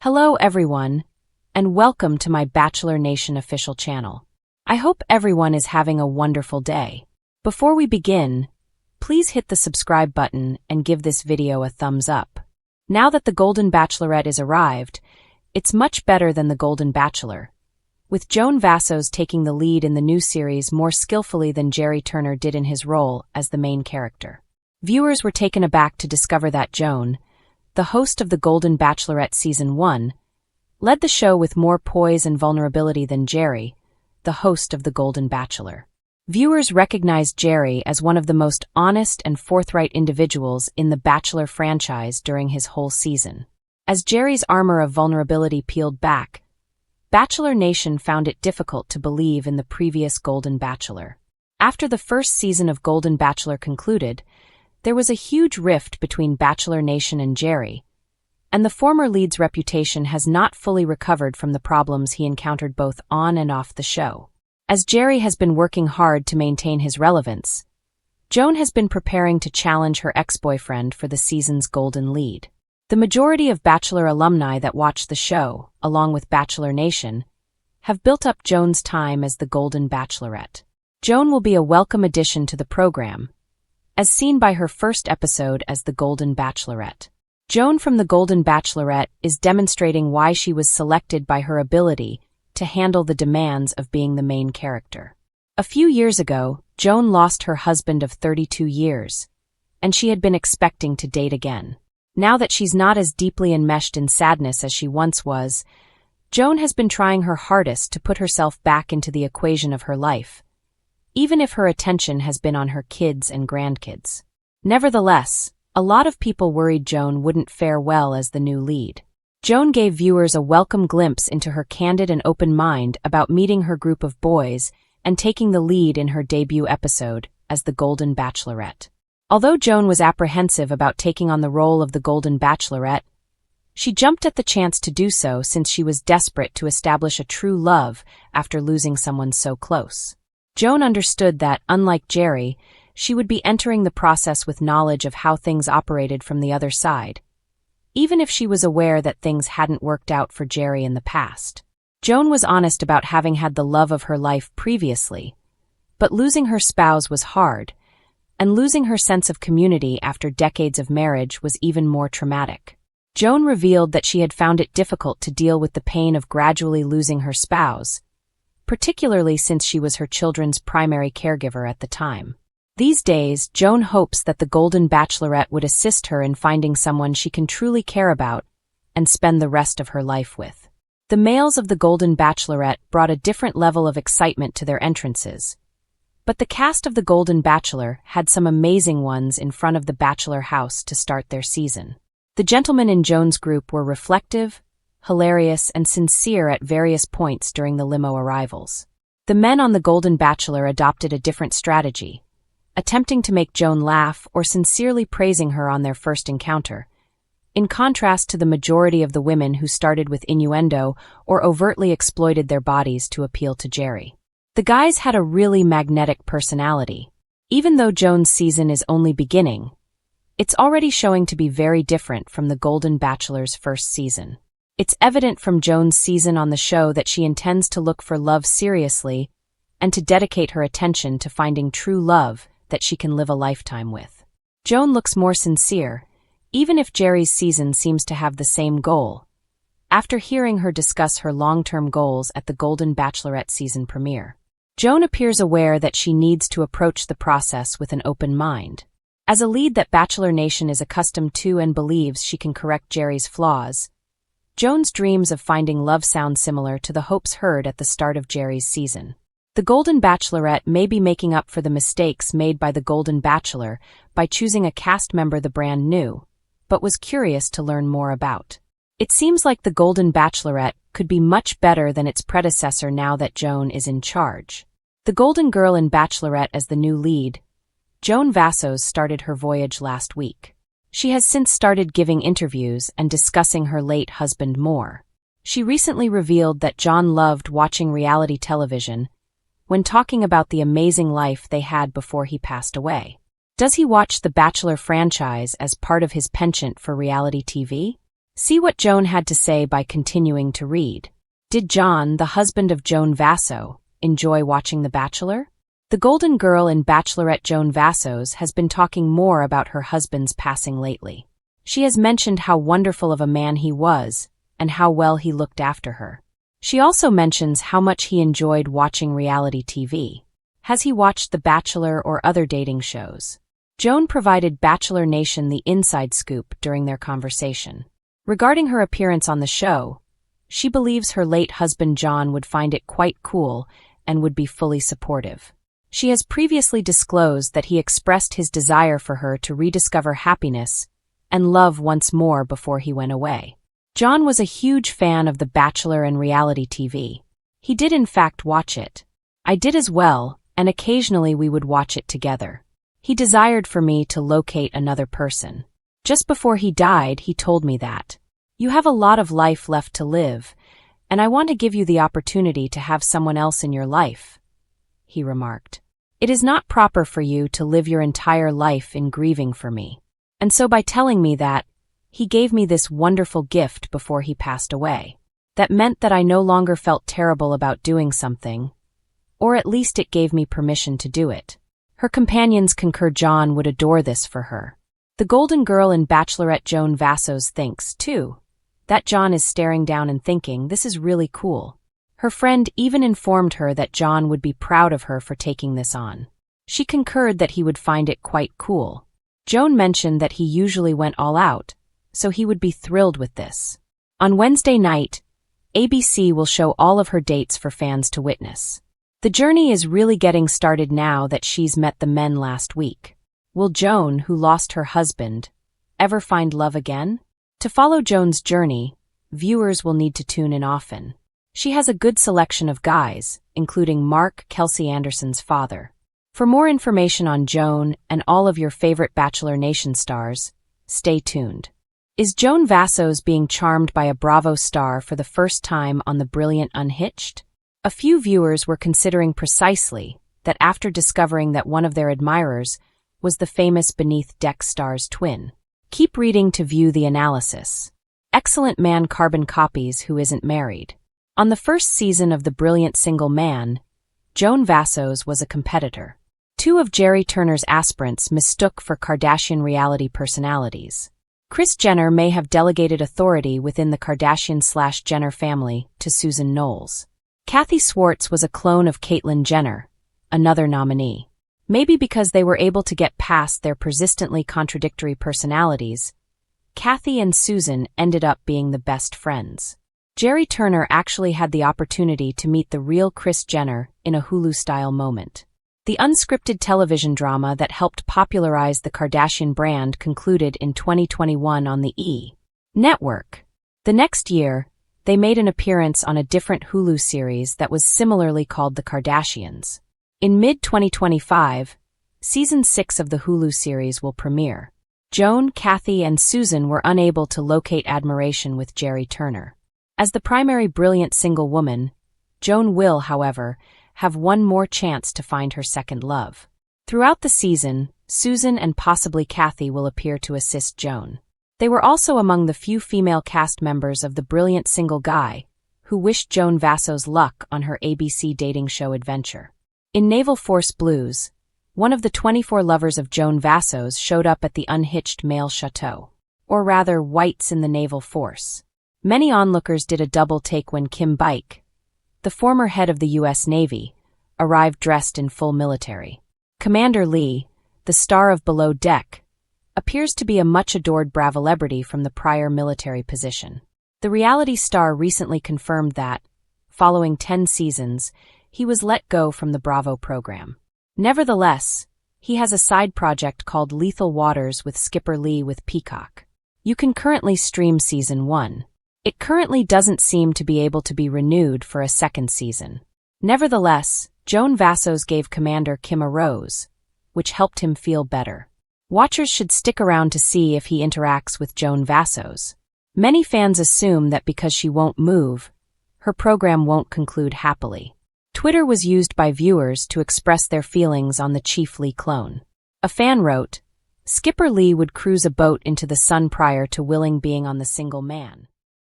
Hello everyone, and welcome to my Bachelor Nation official channel. I hope everyone is having a wonderful day. Before we begin, please hit the subscribe button and give this video a thumbs up. Now that the Golden Bachelorette is arrived, it's much better than the Golden Bachelor, with Joan Vassos taking the lead in the new series more skillfully than Gerry Turner did in his role as the main character. Viewers were taken aback to discover that Joan, the host of the Golden Bachelorette Season 1, led the show with more poise and vulnerability than Gerry, the host of the Golden Bachelor. Viewers recognized Gerry as one of the most honest and forthright individuals in the Bachelor franchise during his whole season. As Gerry's armor of vulnerability peeled back, Bachelor Nation found it difficult to believe in the previous Golden Bachelor. After the first season of Golden Bachelor concluded, there was a huge rift between Bachelor Nation and Gerry, and the former lead's reputation has not fully recovered from the problems he encountered both on and off the show. As Gerry has been working hard to maintain his relevance, Joan has been preparing to challenge her ex-boyfriend for the season's golden lead. The majority of Bachelor alumni that watch the show, along with Bachelor Nation, have built up Joan's time as the Golden Bachelorette. Joan will be a welcome addition to the program, as seen by her first episode as the Golden Bachelorette. Joan from the Golden Bachelorette is demonstrating why she was selected by her ability to handle the demands of being the main character. A few years ago, Joan lost her husband of 32 years, and she had been expecting to date again. Now that she's not as deeply enmeshed in sadness as she once was, Joan has been trying her hardest to put herself back into the equation of her life, even if her attention has been on her kids and grandkids. Nevertheless, a lot of people worried Joan wouldn't fare well as the new lead. Joan gave viewers a welcome glimpse into her candid and open mind about meeting her group of boys and taking the lead in her debut episode as the Golden Bachelorette. Although Joan was apprehensive about taking on the role of the Golden Bachelorette, she jumped at the chance to do so since she was desperate to establish a true love after losing someone so close. Joan understood that, unlike Gerry, she would be entering the process with knowledge of how things operated from the other side, even if she was aware that things hadn't worked out for Gerry in the past. Joan was honest about having had the love of her life previously, but losing her spouse was hard, and losing her sense of community after decades of marriage was even more traumatic. Joan revealed that she had found it difficult to deal with the pain of gradually losing her spouse, particularly since she was her children's primary caregiver at the time. These days, Joan hopes that the Golden Bachelorette would assist her in finding someone she can truly care about and spend the rest of her life with. The males of the Golden Bachelorette brought a different level of excitement to their entrances, but the cast of the Golden Bachelor had some amazing ones in front of the Bachelor house to start their season. The gentlemen in Joan's group were reflective, hilarious, and sincere at various points during the limo arrivals. The men on the Golden Bachelor adopted a different strategy, attempting to make Joan laugh or sincerely praising her on their first encounter, in contrast to the majority of the women who started with innuendo or overtly exploited their bodies to appeal to Gerry. The guys had a really magnetic personality. Even though Joan's season is only beginning, it's already showing to be very different from the Golden Bachelor's first season. It's evident from Joan's season on the show that she intends to look for love seriously and to dedicate her attention to finding true love that she can live a lifetime with. Joan looks more sincere, even if Gerry's season seems to have the same goal, after hearing her discuss her long-term goals at the Golden Bachelorette season premiere. Joan appears aware that she needs to approach the process with an open mind. As a lead that Bachelor Nation is accustomed to and believes she can correct Gerry's flaws, Joan's dreams of finding love sound similar to the hopes heard at the start of Gerry's season. The Golden Bachelorette may be making up for the mistakes made by the Golden Bachelor by choosing a cast member the brand new, but was curious to learn more about. It seems like the Golden Bachelorette could be much better than its predecessor now that Joan is in charge. The Golden Girl in Bachelorette as the new lead, Joan Vassos started her voyage last week. She has since started giving interviews and discussing her late husband more. She recently revealed that John loved watching reality television when talking about the amazing life they had before he passed away. Does he watch the Bachelor franchise as part of his penchant for reality TV? See what Joan had to say by continuing to read. Did John, the husband of Joan Vassos, enjoy watching The Bachelor? The golden girl in Bachelorette Joan Vassos has been talking more about her husband's passing lately. She has mentioned how wonderful of a man he was and how well he looked after her. She also mentions how much he enjoyed watching reality TV. Has he watched The Bachelor or other dating shows? Joan provided Bachelor Nation the inside scoop during their conversation. Regarding her appearance on the show, she believes her late husband John would find it quite cool and would be fully supportive. She has previously disclosed that he expressed his desire for her to rediscover happiness and love once more before he went away. John was a huge fan of The Bachelor and reality TV. He did in fact watch it. I did as well, and occasionally we would watch it together. He desired for me to locate another person. Just before he died, he told me that. You have a lot of life left to live, and I want to give you the opportunity to have someone else in your life, he remarked. It is not proper for you to live your entire life in grieving for me. And so by telling me that, he gave me this wonderful gift before he passed away. That meant that I no longer felt terrible about doing something, or at least it gave me permission to do it. Her companions concur John would adore this for her. The golden girl in Bachelorette Joan Vassos thinks, too, that John is staring down and thinking, this is really cool. Her friend even informed her that John would be proud of her for taking this on. She concurred that he would find it quite cool. Joan mentioned that he usually went all out, so he would be thrilled with this. On Wednesday night, ABC will show all of her dates for fans to witness. The journey is really getting started now that she's met the men last week. Will Joan, who lost her husband, ever find love again? To follow Joan's journey, viewers will need to tune in often. She has a good selection of guys, including Mark, Kelsey Anderson's father. For more information on Joan and all of your favorite Bachelor Nation stars, stay tuned. Is Joan Vassos being charmed by a Bravo star for the first time on the brilliant Unhitched? A few viewers were considering precisely that after discovering that one of their admirers was the famous Beneath Deck star's twin. Keep reading to view the analysis. Excellent man carbon copies who isn't married. On the first season of The Brilliant Single Man, Joan Vassos was a competitor. Two of Gerry Turner's aspirants mistook for Kardashian reality personalities. Kris Jenner may have delegated authority within the Kardashian/Jenner family to Susan Knowles. Kathy Swartz was a clone of Caitlyn Jenner, another nominee. Maybe because they were able to get past their persistently contradictory personalities, Kathy and Susan ended up being the best friends. Gerry Turner actually had the opportunity to meet the real Kris Jenner in a Hulu-style moment. The unscripted television drama that helped popularize the Kardashian brand concluded in 2021 on the E! Network. The next year, they made an appearance on a different Hulu series that was similarly called The Kardashians. In mid-2025, Season 6 of the Hulu series will premiere. Joan, Kathy, and Susan were unable to locate admiration with Gerry Turner. As the primary brilliant single woman, Joan will, however, have one more chance to find her second love. Throughout the season, Susan and possibly Kathy will appear to assist Joan. They were also among the few female cast members of The Brilliant Single Guy who wished Joan Vassos luck on her ABC dating show adventure. In Naval Force Blues, one of the 24 lovers of Joan Vassos showed up at the Unhitched male chateau, or rather Whites in the Naval Force. Many onlookers did a double take when Kim Bike, the former head of the U.S. Navy, arrived dressed in full military. Commander Lee, the star of Below Deck, appears to be a much-adored Bravo-celebrity from the prior military position. The reality star recently confirmed that, following 10 seasons, he was let go from the Bravo program. Nevertheless, he has a side project called Lethal Waters with Skipper Lee with Peacock. You can currently stream Season 1. It currently doesn't seem to be able to be renewed for a second season. Nevertheless, Joan Vassos gave Commander Kim a rose, which helped him feel better. Watchers should stick around to see if he interacts with Joan Vassos. Many fans assume that because she won't move, her program won't conclude happily. Twitter was used by viewers to express their feelings on the Chief Lee clone. A fan wrote, Skipper Lee would cruise a boat into the sun prior to Willing being on the single man.